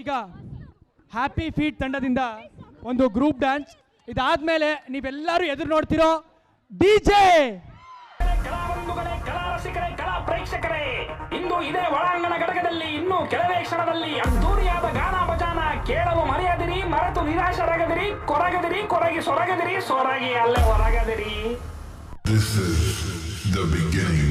ಈಗ happy feet ತಂಡದಿಂದ ಒಂದು ಗ್ರೂಪ್ ಡ್ಯಾನ್ಸ್, ಇದಾದ್ಮೇಲೆ ನೀವೆಲ್ಲರೂ ಎದುರು ನೋಡ್ತಿರೋ ಡಿಜೆ. ಕಲಾ ರಸಿಕರೇ, ಕಲಾ ಪ್ರೇಕ್ಷಕರೇ, ಇಂದು ಇದೇ ಒಳಾಂಗಣ ಘಟಕದಲ್ಲಿ ಇನ್ನು ಕೆಲವೇ ಕ್ಷಣದಲ್ಲಿ ಅದ್ದೂರಿಯಾದ ಗಾನ ಭಜಾನ ಕೇಳಲು ಮರೆಯದಿರಿ, ಮರೆತು ನಿರಾಶರಾಗದಿರಿ, ಕೊರಗದಿರಿ, ಕೊರಗಿ ಸೊರಗದಿರಿ, ಸೊರಗಿ ಅಲ್ಲೇ ಹೊರಗದಿರಿ. This is the beginning.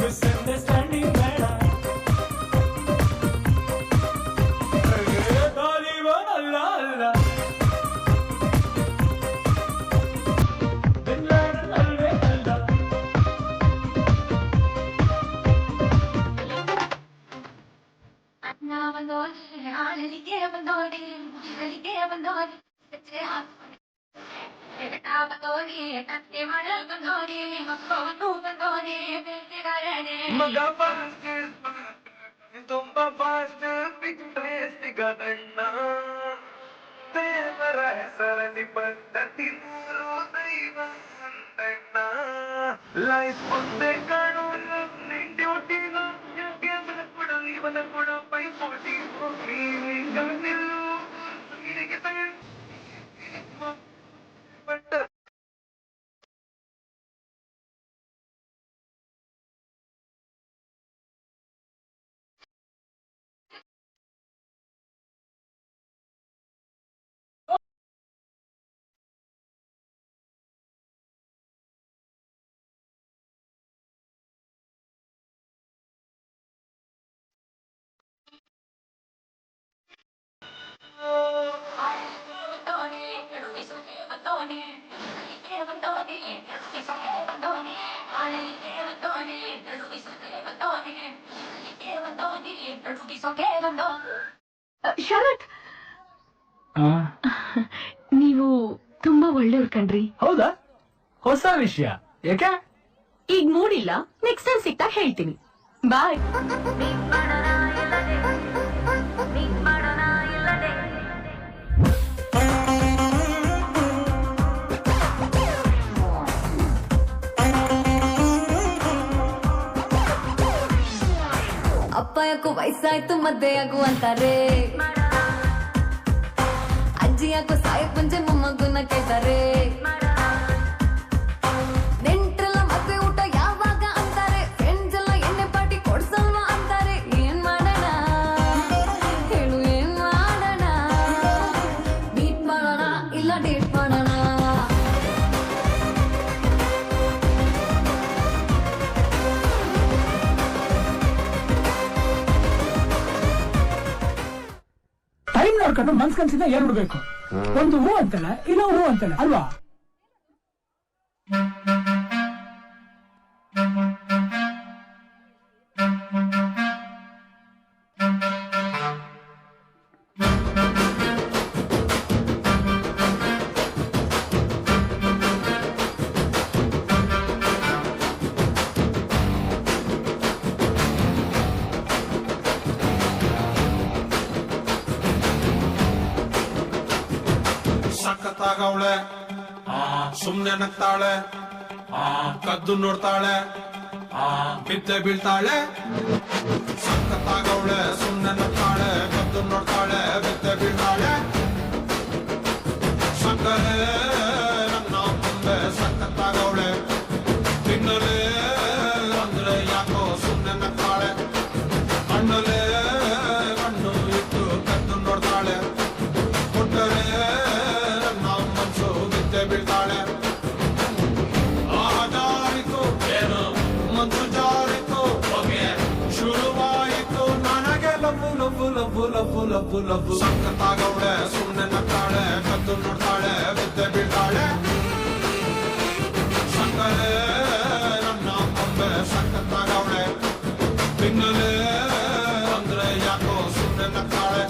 Misunderstanding ಬೇಡ, ತಾಲಿಬಾನ್ ಅಲ್ಲ ಬಿನ್ ಲಾಡೆನ್ ಅಲ್ವೇ ಅಲ್ಲ. ಮಗ ತುಂಬ ಫಾಸ್ಟ್ ಬಿಟ್ಟರೆ ಸಿಗದಣ್ಣ, ದೇವರ ಹೆಸರಲ್ಲಿ ಬಂದ ತಿನ್ನೂರು ದೈವ ಅಣ್ಣ. ಲೈಫ್ ಮುಂದೆ ಕಾಣು ಡ್ಯೂಟಿ, ಕೊಡು ಇವನ ಕೊಡು ಪೈಪೋಟಿ, ನಿಲ್ಲು ಬಟ್ ಶರತ್, ನೀವು ತುಂಬಾ ಒಳ್ಳೆಯವ್ರು ಕಣ್ರಿ. ಹೌದಾ? ಹೊಸ ವಿಷಯ ಯಾಕೆ? ಈಗ ಮೂಡಿಲ್ಲ, ನೆಕ್ಸ್ಟ್ ಟೈಮ್ ಸಿಕ್ತಾಗ ಹೇಳ್ತೀನಿ. ಬಾಯ್. ಅಪ್ಪ ಯಾಕೋ ವಯಸ್ಸಾಯ್ತು ಮದ್ದೆ ಯಾಕು ಅಂತಾರೆ, ಅಜ್ಜಿ ಯಾಕೋ ಸಾಯಕ್ ಮುಂಚೆ ಮೊಮ್ಮಗುನ ಕೇಳ್ತಾರೆ, ನೆಂಟ್ರೆಲ್ಲ ಮದ್ವೆ ಊಟ ಯಾವಾಗ ಅಂತಾರೆ, ಫ್ರೆಂಡ್ಸ್ ಎಲ್ಲ ಎಣ್ಣೆ ಪಾರ್ಟಿ ಕೊಡ್ಸಲ್ವಾ ಅಂತಾರೆ. ಏನ್ ಮಾಡೋಣ ಹೇಳು, ಏನ್ ಮಾಡೋಣ? ಮೀಟ್ ಮಾಡೋಣ ಇಲ್ಲ ಡೇಟ್ ಮಾಡೋಣ? ಟೈಮ್ ನೋಡ್ಕೊಂಡು ಮನ್ಸ್ಕನ್ಸಿಂದ ಏನ್ ಬಿಡ್ಬೇಕು. ಒಂದು ಹೂ ಅಂತಲ್ಲ, ಇಲ್ಲ ಹೂ ಅಂತಲ್ಲ ಅಲ್ವಾ? ಸಖತ್ತಾಗವಳೆ, ಸುಮ್ನೆ ನಗ್ತಾಳೆ, ಕದ್ದು ನೋಡ್ತಾಳೆ, ಬಿದ್ದೆ ಬೀಳ್ತಾಳೆ. ಸಖತ್ತಾಗವಳೆ, ಸುಮ್ನೆ ನಗ್ತಾಳೆ, ಕದ್ದು ನೋಡ್ತಾಳೆ, ಬಿದ್ದೆ ಬೀಳ್ತಾಳೆ. ಸಕ್ಕರೆ ನನ್ನ ಮುಂದೆ ಸಖತ್ತಾಗವಳೆ, ತಿನ್ನಲೇ ಅಂದ್ರೆ ಯಾಕೋ ಸುಮ್ನೆ ನಗ್ತಾಳೆ, ಕಣ್ಣಲ್ಲೇ ಕಣ್ಣು ಇಟ್ಟು ಕದ್ದು ನೋಡ್ತಾಳೆ, ಕೊಟ್ಟರೆ ನನ್ನ ಮನಸ್ಸು ಬಿದ್ದೆ ಬೀಳ್ತಾಳೆ. ಜಾರಿತು ಏನು ಮನ್ಸು ಜಾರಿತು, ಶುರುವಾಯಿತು ನನಗೆ ಲಬ್ಬು ಲಬ್ಬು ಲಬ್ಬು ಲಬ್ಬು ಲಬ್ಬು ಲಬ್ಬು. ಸಖತ್ತಾಗವಳೆ, ಸುಮ್ನೆ ನಗ್ತಾಳೆ, ಕದ್ದು ನೋಡ್ತಾಳೆ, ಬಿದ್ದೆ ಬೀಳ್ತಾಳೆ. ಸಕ್ಕರೆ ನನ್ನ ಕೊಂಬೆ ಸಖತ್ತಾಗವಳೆ, ತಿನ್ನಲೇ ಅಂದ್ರೆ ಯಾಕೋ ಸುಮ್ನೆ ನಗ್ತಾಳೆ.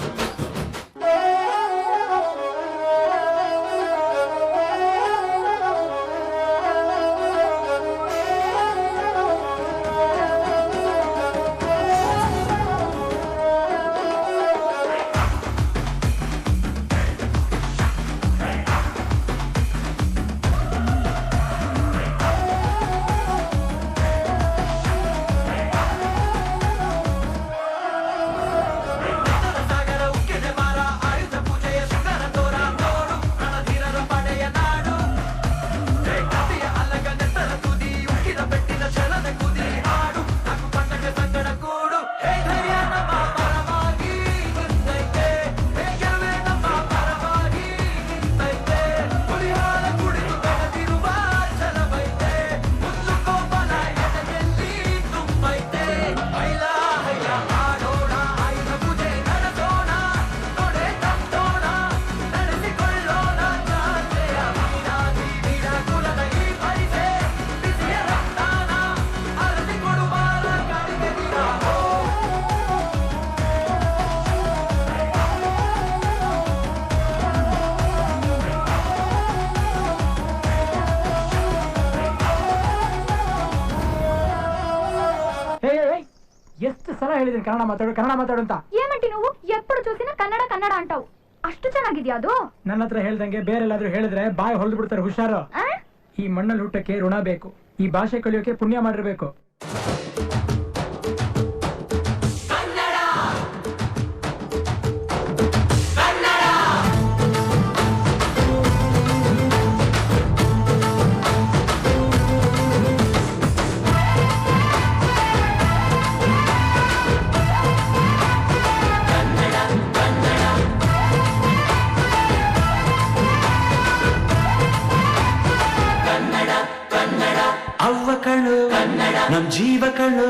ಸಲ ಹೇಳಿದೀನಿ ಕನ್ನಡ ಮಾತಾಡು ಅಂತ. ఏమంటి నువ్వు ఎప్పుడు చూసినా కన్నడ కన్నడ అంటావు అಷ್ಟು ಚೆನ್ನಾಗಿದ್ಯಾ ಅದು? ನನ್ನ ಹತ್ರ ಹೇಳ್ದಂಗೆ ಬೇರೆ ಎಲ್ಲಾದ್ರೂ ಹೇಳಿದ್ರೆ ಬಾಯಿ ಹೊಲ್ದು ಬಿಡ್ತಾರೆ, ಹುಷಾರು. ಈ ಮಣ್ಣಲ್ಲಿ ಹುಟ್ಟಕ್ಕೆ ಋಣ ಬೇಕು, ಈ ಭಾಷೆ ಕಲಿಯೋಕೆ ಪುಣ್ಯ ಮಾಡಿರ್ಬೇಕು. ಅವ್ವ ಕಣ್ಣು ನಮ್ ಜೀವ ಕಣ್ಣು